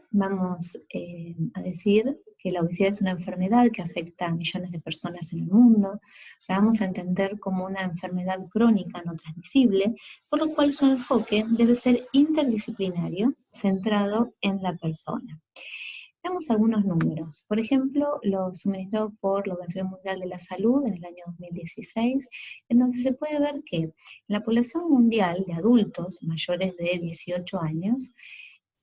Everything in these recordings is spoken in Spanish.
vamos a decir que la obesidad es una enfermedad que afecta a millones de personas en el mundo. La vamos a entender como una enfermedad crónica no transmisible, por lo cual su enfoque debe ser interdisciplinario, centrado en la persona. Veamos algunos números. Por ejemplo, los suministrados por la Organización Mundial de la Salud en el año 2016, en donde se puede ver que en la población mundial de adultos mayores de 18 años,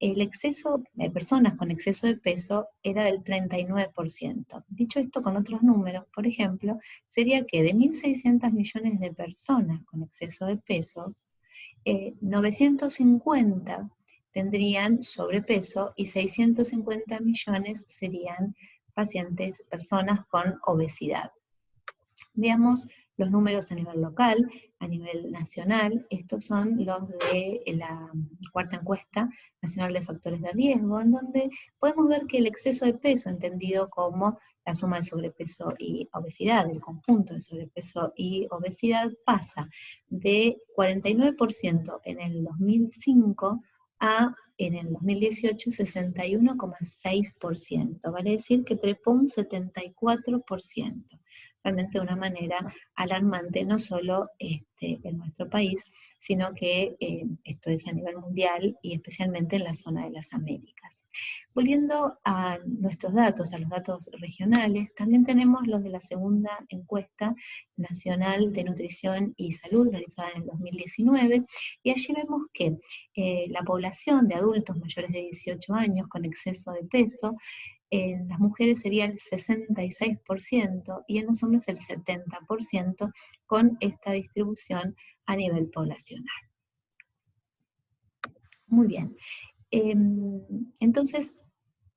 el exceso de personas con exceso de peso era del 39%. Dicho esto con otros números, por ejemplo, sería que de 1.600 millones de personas con exceso de peso, 950 tendrían sobrepeso y 650 millones serían pacientes, personas con obesidad. Veamos los números a nivel local, a nivel nacional. Estos son los de la cuarta encuesta nacional de factores de riesgo, en donde podemos ver que el exceso de peso, entendido como la suma de sobrepeso y obesidad, el conjunto de sobrepeso y obesidad, pasa de 49% en el 2005 a en el 2018 61,6%, vale decir que trepó un 74%, realmente de una manera alarmante, no solo en nuestro país, sino que esto es a nivel mundial y especialmente en la zona de las Américas. Volviendo a nuestros datos, a los datos regionales, también tenemos los de la segunda encuesta nacional de nutrición y salud realizada en el 2019, y allí vemos que la población de adultos mayores de 18 años con exceso de peso, en las mujeres sería el 66% y en los hombres el 70%, con esta distribución a nivel poblacional. Muy bien. Entonces,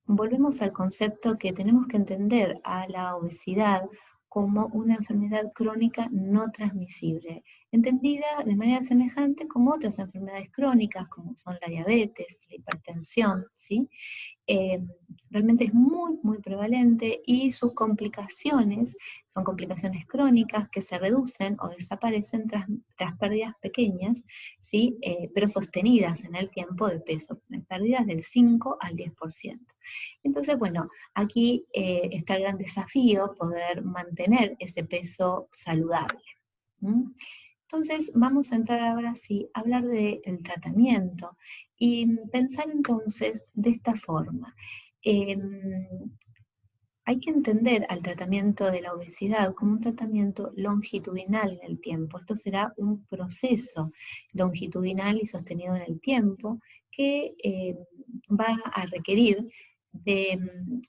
volvemos al concepto que tenemos que entender a la obesidad como una enfermedad crónica no transmisible, entendida de manera semejante como otras enfermedades crónicas, como son la diabetes, la hipertensión, ¿sí? Eh, Realmente es muy, muy prevalente y sus complicaciones son complicaciones crónicas que se reducen o desaparecen tras pérdidas pequeñas, ¿sí? Pero sostenidas en el tiempo de peso, en pérdidas del 5 al 10%. Entonces, bueno, aquí está el gran desafío poder mantener ese peso saludable. ¿Mm? Entonces, vamos a entrar ahora sí a hablar del tratamiento y pensar entonces de esta forma. Hay que entender al tratamiento de la obesidad como un tratamiento longitudinal en el tiempo. Esto será un proceso longitudinal y sostenido en el tiempo que va a requerir de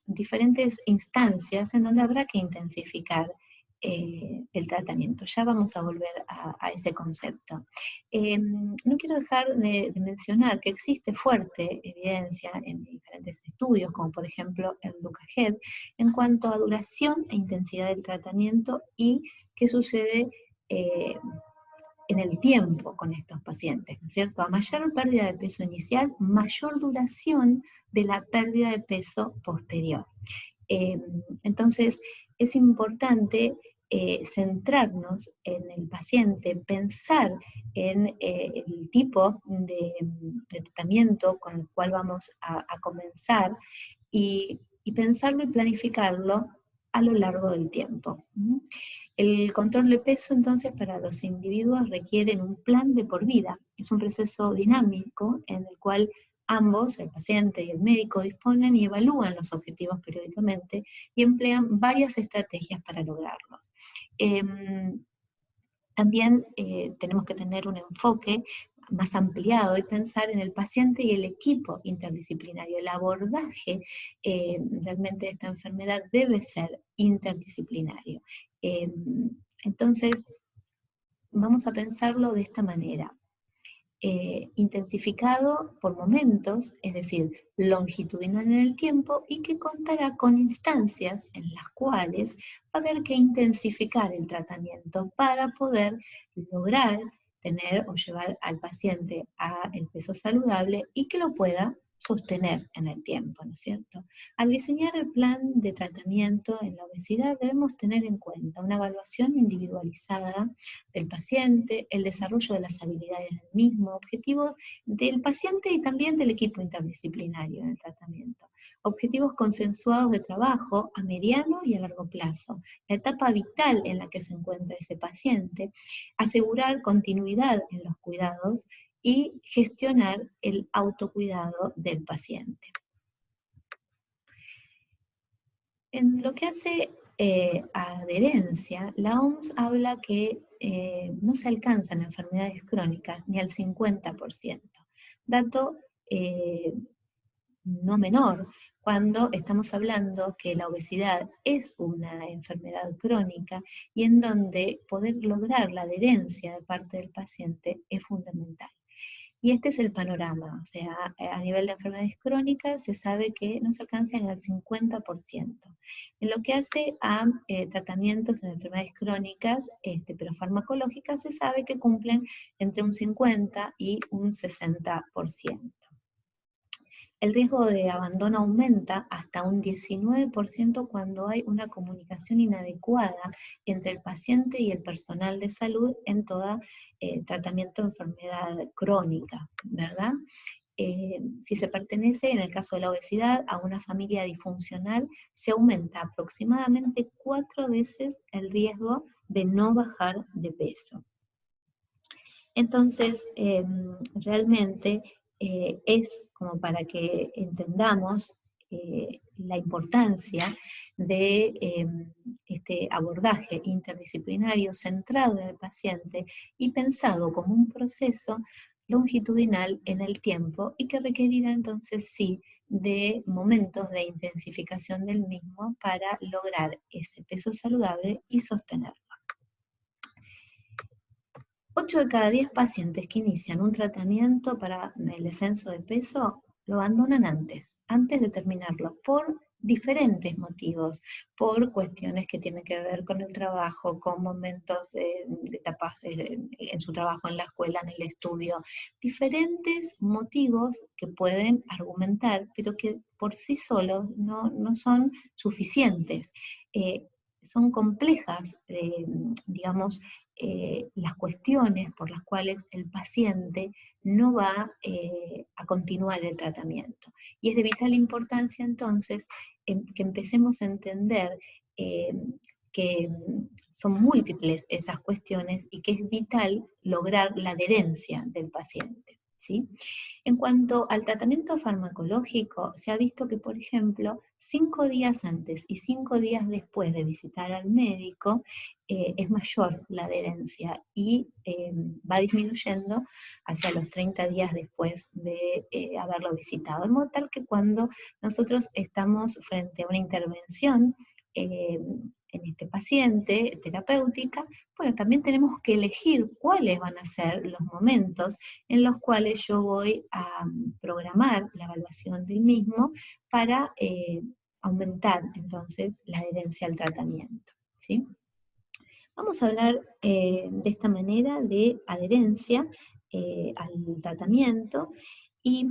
diferentes instancias en donde habrá que intensificar el tratamiento. Ya vamos a volver a ese concepto. No quiero dejar de mencionar que existe fuerte evidencia en diferentes estudios, como por ejemplo el Lookahead, en cuanto a duración e intensidad del tratamiento y qué sucede en el tiempo con estos pacientes, ¿no es cierto? A mayor pérdida de peso inicial, mayor duración de la pérdida de peso posterior. Entonces, es importante centrarnos en el paciente, pensar en el tipo de tratamiento con el cual vamos a comenzar y pensarlo y planificarlo a lo largo del tiempo. El control de peso, entonces, para los individuos requieren un plan de por vida. Es un proceso dinámico en el cual ambos, el paciente y el médico, disponen y evalúan los objetivos periódicamente y emplean varias estrategias para lograrlos. También tenemos que tener un enfoque más ampliado y pensar en el paciente y el equipo interdisciplinario. El abordaje realmente de esta enfermedad debe ser interdisciplinario. Entonces, vamos a pensarlo de esta manera. Intensificado por momentos, es decir, longitudinal en el tiempo, y que contará con instancias en las cuales va a haber que intensificar el tratamiento para poder lograr tener o llevar al paciente a el peso saludable y que lo pueda sostener en el tiempo, ¿no es cierto? Al diseñar el plan de tratamiento en la obesidad debemos tener en cuenta una evaluación individualizada del paciente, el desarrollo de las habilidades del mismo, objetivos del paciente y también del equipo interdisciplinario en el tratamiento, objetivos consensuados de trabajo a mediano y a largo plazo, la etapa vital en la que se encuentra ese paciente, asegurar continuidad en los cuidados y gestionar el autocuidado del paciente. En lo que hace a adherencia, la OMS habla que no se alcanzan enfermedades crónicas ni al 50%, dato eh, no menor cuando estamos hablando que la obesidad es una enfermedad crónica y en donde poder lograr la adherencia de parte del paciente es fundamental. Y este es el panorama, o sea, a nivel de enfermedades crónicas se sabe que no se alcanzan al 50%. En lo que hace a tratamientos en enfermedades crónicas, pero farmacológicas, se sabe que cumplen entre un 50 y un 60%. El riesgo de abandono aumenta hasta un 19% cuando hay una comunicación inadecuada entre el paciente y el personal de salud en todo tratamiento de enfermedad crónica, ¿verdad? Si se pertenece, en el caso de la obesidad, a una familia disfuncional, se aumenta aproximadamente 4 veces el riesgo de no bajar de peso. Entonces, realmente es como para que entendamos la importancia de este abordaje interdisciplinario centrado en el paciente y pensado como un proceso longitudinal en el tiempo y que requerirá entonces sí de momentos de intensificación del mismo para lograr ese peso saludable y sostenerlo. 8 de cada 10 pacientes que inician un tratamiento para el descenso de peso lo abandonan antes de terminarlo, por diferentes motivos, por cuestiones que tienen que ver con el trabajo, con momentos de etapas en su trabajo, en la escuela, en el estudio, diferentes motivos que pueden argumentar, pero que por sí solos no son suficientes. Son complejas, digamos, las cuestiones por las cuales el paciente no va a continuar el tratamiento. Y es de vital importancia entonces que empecemos a entender eh, que son múltiples esas cuestiones y que es vital lograr la adherencia del paciente, ¿sí? En cuanto al tratamiento farmacológico, se ha visto que, por ejemplo, 5 días antes y 5 días después de visitar al médico, es mayor la adherencia y va disminuyendo hacia los 30 días después de haberlo visitado. De modo tal que cuando nosotros estamos frente a una intervención en este paciente terapéutica, bueno, también tenemos que elegir cuáles van a ser los momentos en los cuales yo voy a programar la evaluación del mismo para aumentar entonces la adherencia al tratamiento, ¿sí? Vamos a hablar de esta manera de adherencia al tratamiento y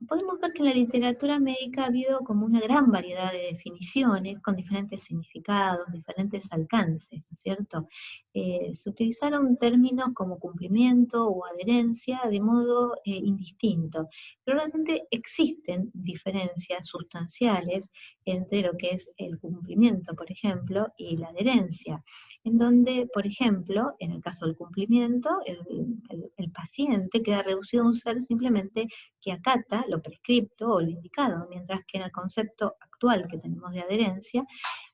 podemos ver que en la literatura médica ha habido como una gran variedad de definiciones con diferentes significados, diferentes alcances, ¿no es cierto? Se utilizaron términos como cumplimiento o adherencia de modo indistinto, pero realmente existen diferencias sustanciales entre lo que es el cumplimiento, por ejemplo, y la adherencia, en donde, por ejemplo, en el caso del cumplimiento, el paciente queda reducido a un ser simplemente que acata lo prescripto o lo indicado, mientras que en el concepto actual que tenemos de adherencia,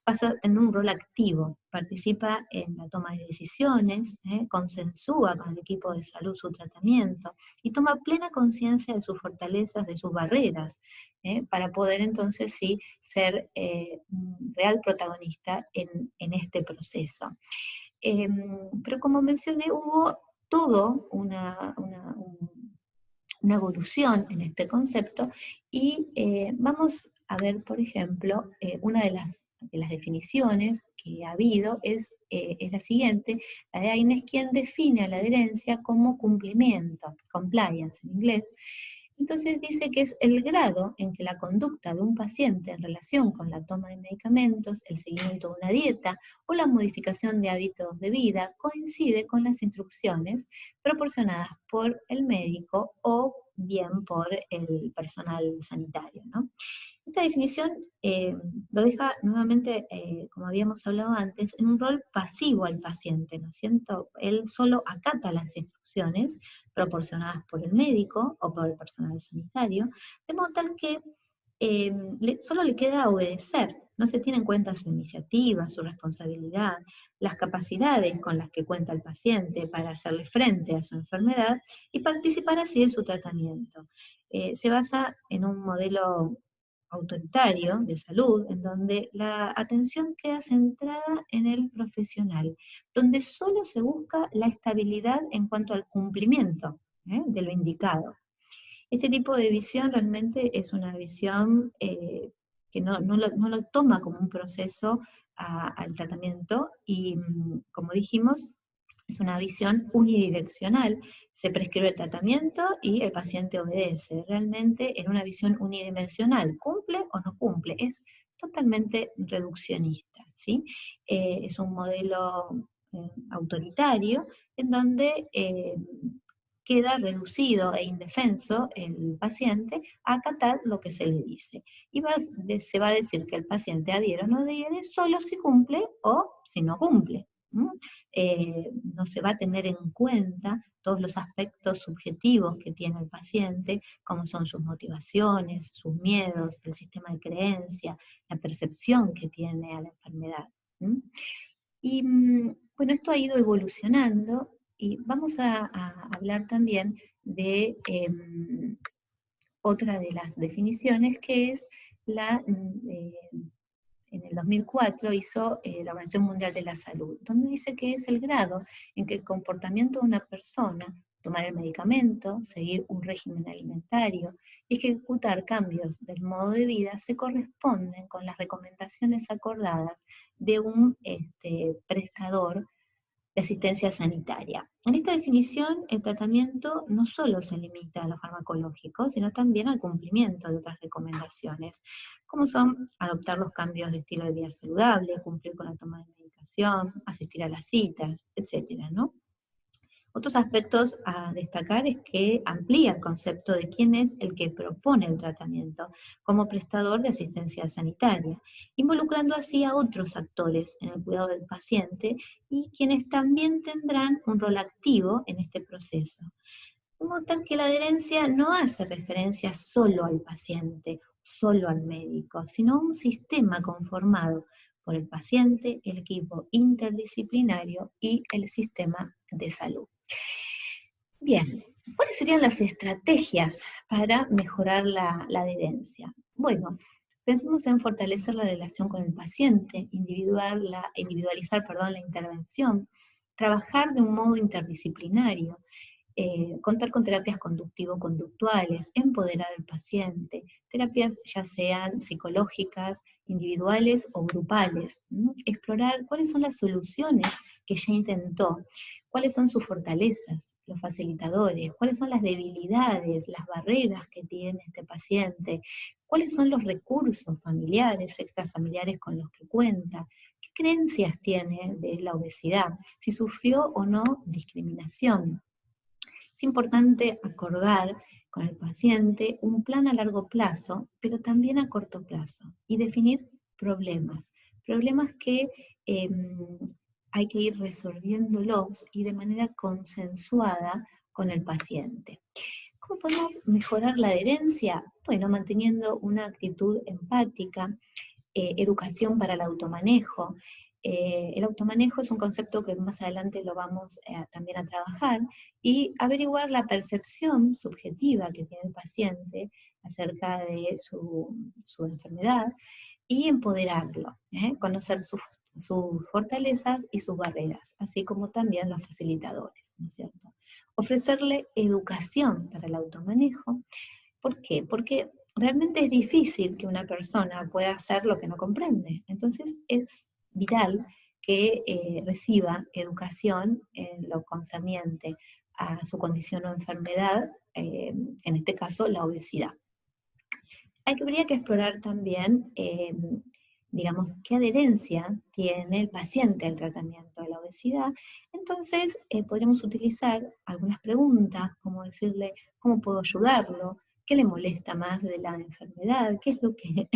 pasa a tener un rol activo, participa en la toma de decisiones, consensúa con el equipo de salud su tratamiento y toma plena conciencia de sus fortalezas, de sus barreras, para poder entonces sí ser un real protagonista en este proceso. Pero como mencioné, hubo todo una evolución en este concepto y vamos a ver, por ejemplo, una de las definiciones que ha habido es la siguiente, la de Aynes, quien define a la adherencia como cumplimiento, compliance en inglés, Entonces dice que es el grado en que la conducta de un paciente en relación con la toma de medicamentos, el seguimiento de una dieta o la modificación de hábitos de vida coincide con las instrucciones proporcionadas por el médico o bien por el personal sanitario, ¿no? Esta definición lo deja nuevamente, como habíamos hablado antes, en un rol pasivo al paciente, ¿no es cierto? Él solo acata las instrucciones proporcionadas por el médico o por el personal sanitario, de modo tal que solo le queda obedecer, no se tiene en cuenta su iniciativa, su responsabilidad, las capacidades con las que cuenta el paciente para hacerle frente a su enfermedad y participar así de su tratamiento. Se basa en un modelo autoritario de salud, en donde la atención queda centrada en el profesional, donde solo se busca la estabilidad en cuanto al cumplimiento de lo indicado. Este tipo de visión realmente es una visión que no lo toma como un proceso al tratamiento y, como dijimos, es una visión unidireccional. Se prescribe el tratamiento y el paciente obedece. Realmente en una visión unidimensional, ¿cumple o no cumple? Es totalmente reduccionista, ¿sí? Es un modelo autoritario en donde queda reducido e indefenso el paciente a acatar lo que se le dice. Y se va a decir que el paciente adhiere o no adhiere solo si cumple o si no cumple. ¿M? No se va a tener en cuenta todos los aspectos subjetivos que tiene el paciente, como son sus motivaciones, sus miedos, el sistema de creencia, la percepción que tiene a la enfermedad. ¿M? Y bueno, esto ha ido evolucionando y vamos a hablar también de otra de las definiciones que es la en el 2004 hizo la Organización Mundial de la Salud, donde dice que es el grado en que el comportamiento de una persona, tomar el medicamento, seguir un régimen alimentario y ejecutar cambios del modo de vida se corresponden con las recomendaciones acordadas de un prestador de asistencia sanitaria. En esta definición, el tratamiento no solo se limita a lo farmacológico, sino también al cumplimiento de otras recomendaciones, como son adoptar los cambios de estilo de vida saludable, cumplir con la toma de medicación, asistir a las citas, etcétera, ¿no? Otros aspectos a destacar es que amplía el concepto de quién es el que propone el tratamiento como prestador de asistencia sanitaria, involucrando así a otros actores en el cuidado del paciente y quienes también tendrán un rol activo en este proceso. Como tal que la adherencia no hace referencia solo al paciente, solo al médico, sino a un sistema conformado por el paciente, el equipo interdisciplinario y el sistema de salud. Bien, ¿cuáles serían las estrategias para mejorar la adherencia? Bueno, pensemos en fortalecer la relación con el paciente, individualizar, perdón, la intervención, trabajar de un modo interdisciplinario, contar con terapias conductivo-conductuales, empoderar al paciente, terapias ya sean psicológicas, individuales o grupales, explorar cuáles son las soluciones que ya intentó, cuáles son sus fortalezas, los facilitadores, cuáles son las debilidades, las barreras que tiene este paciente, cuáles son los recursos familiares, extrafamiliares con los que cuenta, qué creencias tiene de la obesidad, si sufrió o no discriminación. Es importante acordar con el paciente un plan a largo plazo, pero también a corto plazo, y definir problemas, problemas que eh, hay que ir resolviéndolos y de manera consensuada con el paciente. ¿Cómo podemos mejorar la adherencia? Bueno, manteniendo una actitud empática, educación para el automanejo. El automanejo es un concepto que más adelante lo vamos también a trabajar y averiguar la percepción subjetiva que tiene el paciente acerca de su enfermedad y empoderarlo, conocer sus fortalezas y sus barreras, así como también los facilitadores, ¿no es cierto? Ofrecerle educación para el automanejo. ¿Por qué? Porque realmente es difícil que una persona pueda hacer lo que no comprende. Entonces es vital que reciba educación en lo concerniente a su condición o enfermedad en este caso la obesidad. Habría que explorar también, digamos, qué adherencia tiene el paciente al tratamiento de la obesidad. Entonces, podríamos utilizar algunas preguntas, como decirle, ¿cómo puedo ayudarlo? ¿Qué le molesta más de la enfermedad? ¿Qué es lo que,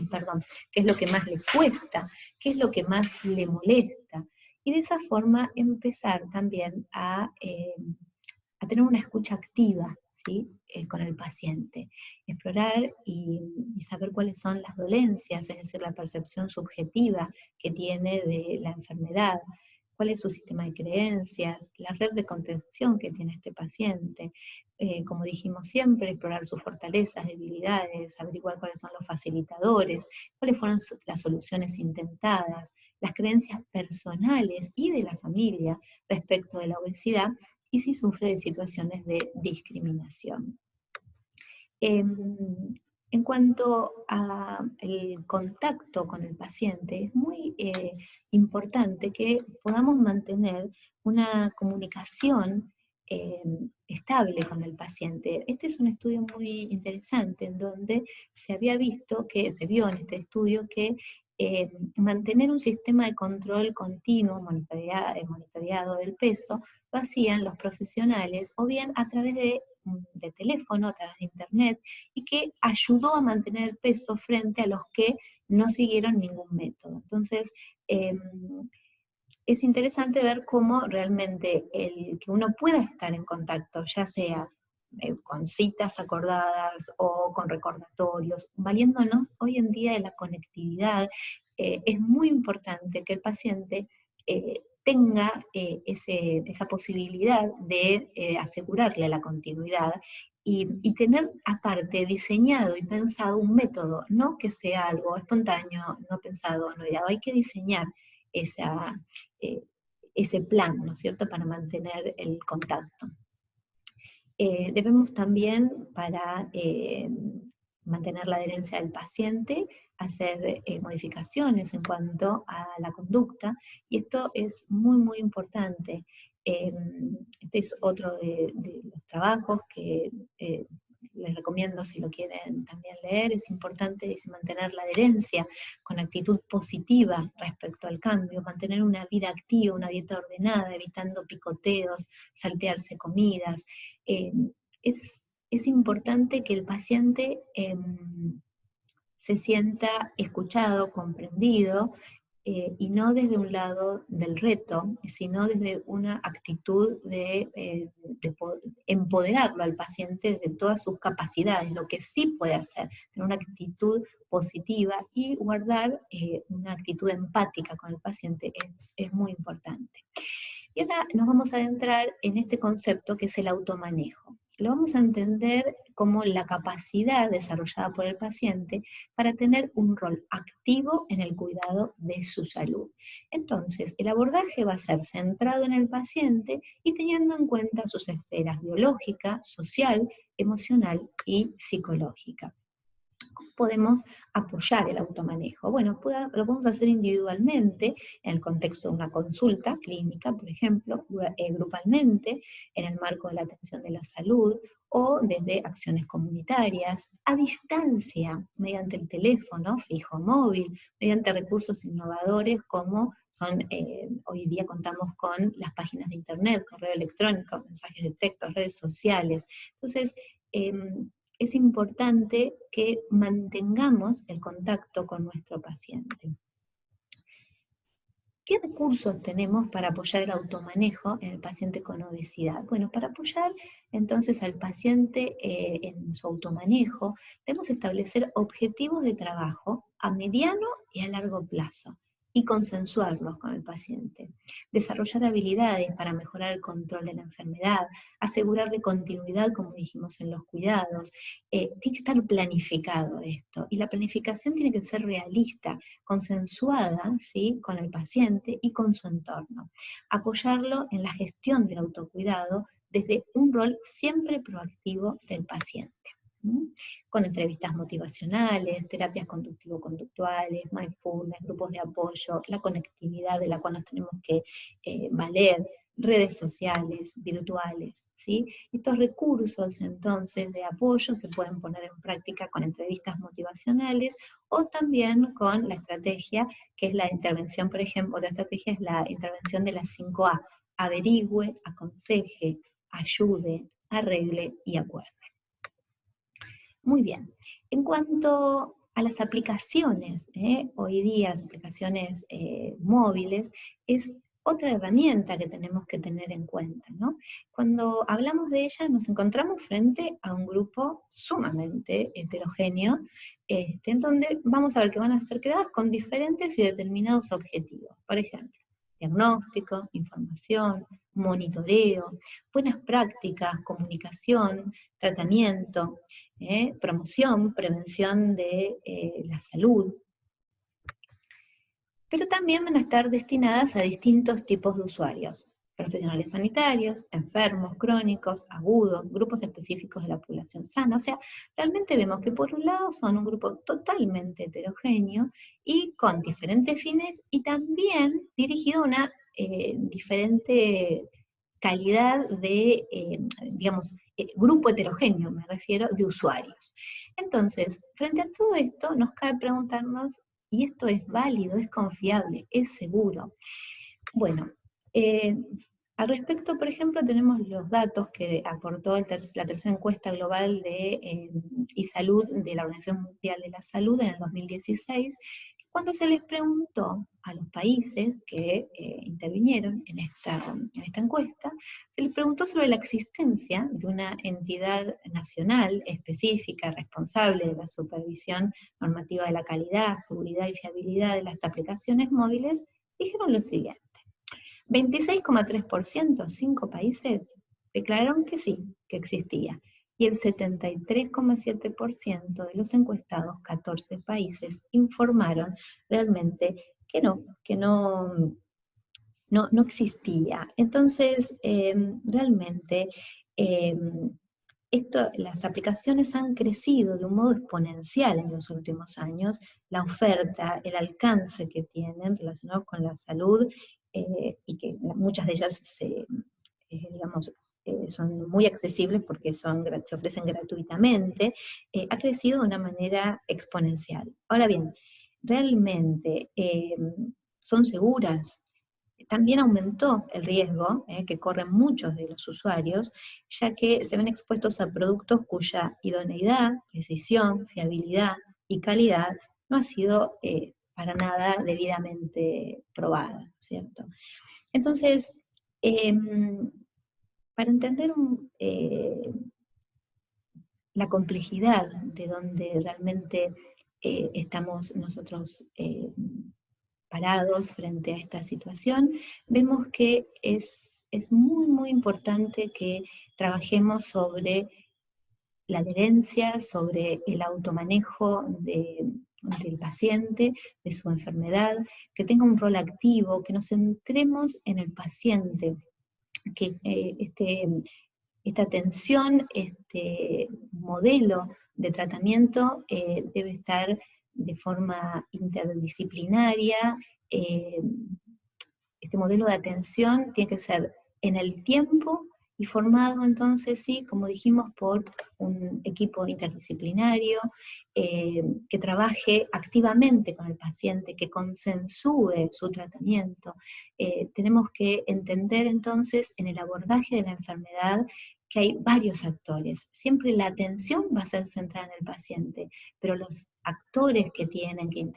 perdón, qué es lo que más le cuesta? ¿Qué es lo que más le molesta? Y de esa forma empezar también a tener una escucha activa, ¿sí? Con el paciente, explorar y saber cuáles son las dolencias, es decir, la percepción subjetiva que tiene de la enfermedad, cuál es su sistema de creencias, la red de contención que tiene este paciente. Como dijimos siempre, explorar sus fortalezas, debilidades, averiguar cuáles son los facilitadores, cuáles fueron las soluciones intentadas, las creencias personales y de la familia respecto de la obesidad, y si sufre de situaciones de discriminación. En cuanto al contacto con el paciente, es muy importante que podamos mantener una comunicación estable con el paciente. Este es un estudio muy interesante en donde se había visto se vio en este estudio que mantener un sistema de control continuo, monitoreado del peso, lo hacían los profesionales o bien a través de teléfono, a través de internet, y que ayudó a mantener el peso frente a los que no siguieron ningún método. Entonces, es interesante ver cómo realmente el que uno pueda estar en contacto, ya sea con citas acordadas o con recordatorios, valiéndonos hoy en día de la conectividad, es muy importante que el paciente tenga esa posibilidad de asegurarle la continuidad y tener aparte diseñado y pensado un método, no que sea algo espontáneo, no pensado, no ideado, hay que diseñar esa, eh, ese plan, ¿no es cierto?, para mantener el contacto. Debemos también, para mantener la adherencia del paciente, hacer modificaciones en cuanto a la conducta, y esto es muy, muy importante. Este es otro de los trabajos que les recomiendo si lo quieren también leer. Es importante mantener la adherencia con actitud positiva respecto al cambio, mantener una vida activa, una dieta ordenada, evitando picoteos, saltearse comidas. Eh, es importante que el paciente se sienta escuchado, comprendido, y no desde un lado del reto, sino desde una actitud de empoderarlo al paciente de todas sus capacidades, lo que sí puede hacer, tener una actitud positiva y guardar una actitud empática con el paciente es muy importante. Y ahora nos vamos a adentrar en este concepto que es el automanejo. Lo vamos a entender como la capacidad desarrollada por el paciente para tener un rol activo en el cuidado de su salud. Entonces, el abordaje va a ser centrado en el paciente y teniendo en cuenta sus esferas biológica, social, emocional y psicológica. ¿Cómo podemos apoyar el automanejo? Bueno, lo podemos hacer individualmente, en el contexto de una consulta clínica, por ejemplo, grupalmente, en el marco de la atención de la salud, o desde acciones comunitarias, a distancia, mediante el teléfono fijo móvil, mediante recursos innovadores como son, hoy día contamos con las páginas de internet, correo electrónico, mensajes de texto, redes sociales. Entonces, es importante que mantengamos el contacto con nuestro paciente. ¿Qué recursos tenemos para apoyar el automanejo en el paciente con obesidad? Bueno, para apoyar entonces al paciente en su automanejo, debemos establecer objetivos de trabajo a mediano y a largo plazo y consensuarlos con el paciente. Desarrollar habilidades para mejorar el control de la enfermedad, asegurarle continuidad, como dijimos, en los cuidados. Tiene que estar planificado esto, y la planificación tiene que ser realista, consensuada, ¿sí?, con el paciente y con su entorno. Apoyarlo en la gestión del autocuidado desde un rol siempre proactivo del paciente. Con entrevistas motivacionales, terapias conductivo-conductuales, mindfulness, grupos de apoyo, la conectividad de la cual nos tenemos que valer, redes sociales, virtuales, ¿sí? Estos recursos, entonces, de apoyo se pueden poner en práctica con entrevistas motivacionales o también con la estrategia, que es la intervención, por ejemplo, otra estrategia es la intervención de las 5A: averigüe, aconseje, ayude, arregle y acuerde. Muy bien. En cuanto a las aplicaciones, hoy día las aplicaciones móviles es otra herramienta que tenemos que tener en cuenta, ¿no? Cuando hablamos de ellas nos encontramos frente a un grupo sumamente heterogéneo, en donde vamos a ver que van a ser creadas con diferentes y determinados objetivos. Por ejemplo, diagnóstico, información, monitoreo, buenas prácticas, comunicación, tratamiento, promoción, prevención de la salud, pero también van a estar destinadas a distintos tipos de usuarios: profesionales sanitarios, enfermos, crónicos, agudos, grupos específicos de la población sana. O sea, realmente vemos que por un lado son un grupo totalmente heterogéneo y con diferentes fines y también dirigido a una diferente calidad de, digamos, grupo heterogéneo, me refiero, de usuarios. Entonces, frente a todo esto, nos cabe preguntarnos, ¿y esto es válido, es confiable, es seguro? Bueno, eh, al respecto, por ejemplo, tenemos los datos que aportó la tercera encuesta global de y salud de la Organización Mundial de la Salud en el 2016, cuando se les preguntó a los países que intervinieron en esta encuesta, se les preguntó sobre la existencia de una entidad nacional específica, responsable de la supervisión normativa de la calidad, seguridad y fiabilidad de las aplicaciones móviles. Dijeron lo siguiente: 26,3%, 5 países, declararon que sí, que existía. Y el 73,7% de los encuestados, 14 países, informaron realmente que no existía. Entonces, realmente, eh, las aplicaciones han crecido de un modo exponencial en los últimos años. La oferta, el alcance que tienen relacionados con la salud, y que muchas de ellas digamos, son muy accesibles porque se ofrecen gratuitamente, ha crecido de una manera exponencial. Ahora bien, ¿realmente son seguras? También aumentó el riesgo que corren muchos de los usuarios, ya que se ven expuestos a productos cuya idoneidad, precisión, fiabilidad y calidad no ha sido para nada debidamente probada, ¿cierto? Entonces, para entender la complejidad de donde realmente estamos nosotros parados frente a esta situación, vemos que es muy, muy importante que trabajemos sobre la adherencia, sobre el automanejo del paciente, de su enfermedad, que tenga un rol activo, que nos centremos en el paciente, que esta atención, este modelo de tratamiento debe estar de forma interdisciplinaria. eh, este modelo de atención tiene que ser en el tiempo y formado entonces, sí, como dijimos, por un equipo interdisciplinario que trabaje activamente con el paciente, que consensúe su tratamiento. Tenemos que entender entonces en el abordaje de la enfermedad que hay varios actores. Siempre la atención va a ser centrada en el paciente, pero los actores que tienen que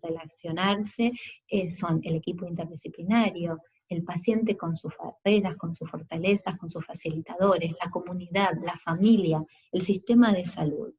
relacionarse son el equipo interdisciplinario, el paciente con sus barreras, con sus fortalezas, con sus facilitadores, la comunidad, la familia, el sistema de salud.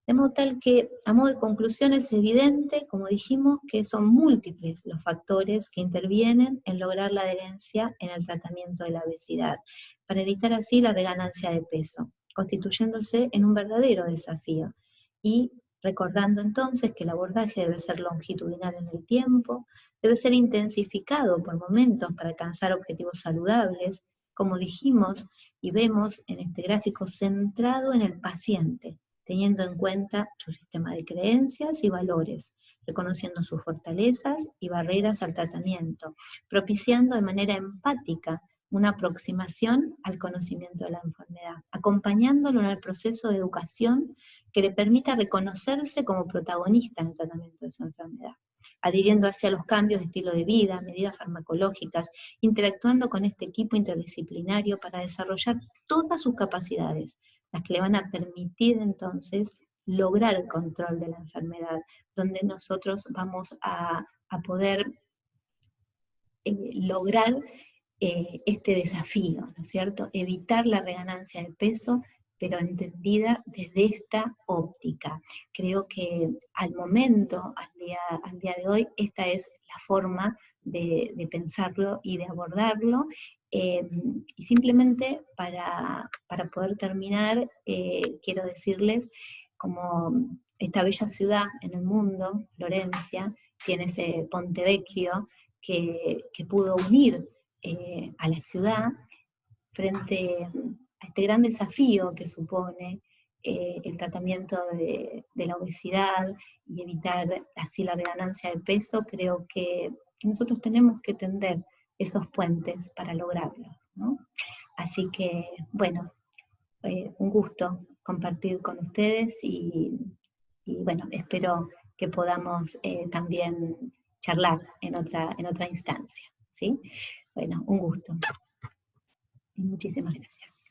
De modo tal que, a modo de conclusión, es evidente, como dijimos, que son múltiples los factores que intervienen en lograr la adherencia en el tratamiento de la obesidad, para evitar así la reganancia de peso, constituyéndose en un verdadero desafío. Y recordando entonces que el abordaje debe ser longitudinal en el tiempo, debe ser intensificado por momentos para alcanzar objetivos saludables, como dijimos y vemos en este gráfico, centrado en el paciente, teniendo en cuenta su sistema de creencias y valores, reconociendo sus fortalezas y barreras al tratamiento, propiciando de manera empática una aproximación al conocimiento de la enfermedad, acompañándolo en el proceso de educación que le permita reconocerse como protagonista en el tratamiento de su enfermedad, adhiriendo hacia los cambios de estilo de vida, medidas farmacológicas, interactuando con este equipo interdisciplinario para desarrollar todas sus capacidades, las que le van a permitir entonces lograr el control de la enfermedad, donde nosotros vamos a poder lograr este desafío, ¿no es cierto? Evitar la reganancia de peso, pero entendida desde esta óptica. Creo que al momento, al día de hoy, esta es la forma de pensarlo y de abordarlo. Y simplemente para poder terminar, quiero decirles como esta bella ciudad en el mundo, Florencia, tiene ese Ponte Vecchio que pudo unir a la ciudad frente a este gran desafío que supone el tratamiento de la obesidad y evitar así la reganancia de peso. Creo que nosotros tenemos que tender esos puentes para lograrlo, ¿no? Así que, bueno, un gusto compartir con ustedes y bueno, espero que podamos también charlar en otra instancia, ¿sí? Bueno, un gusto y muchísimas gracias.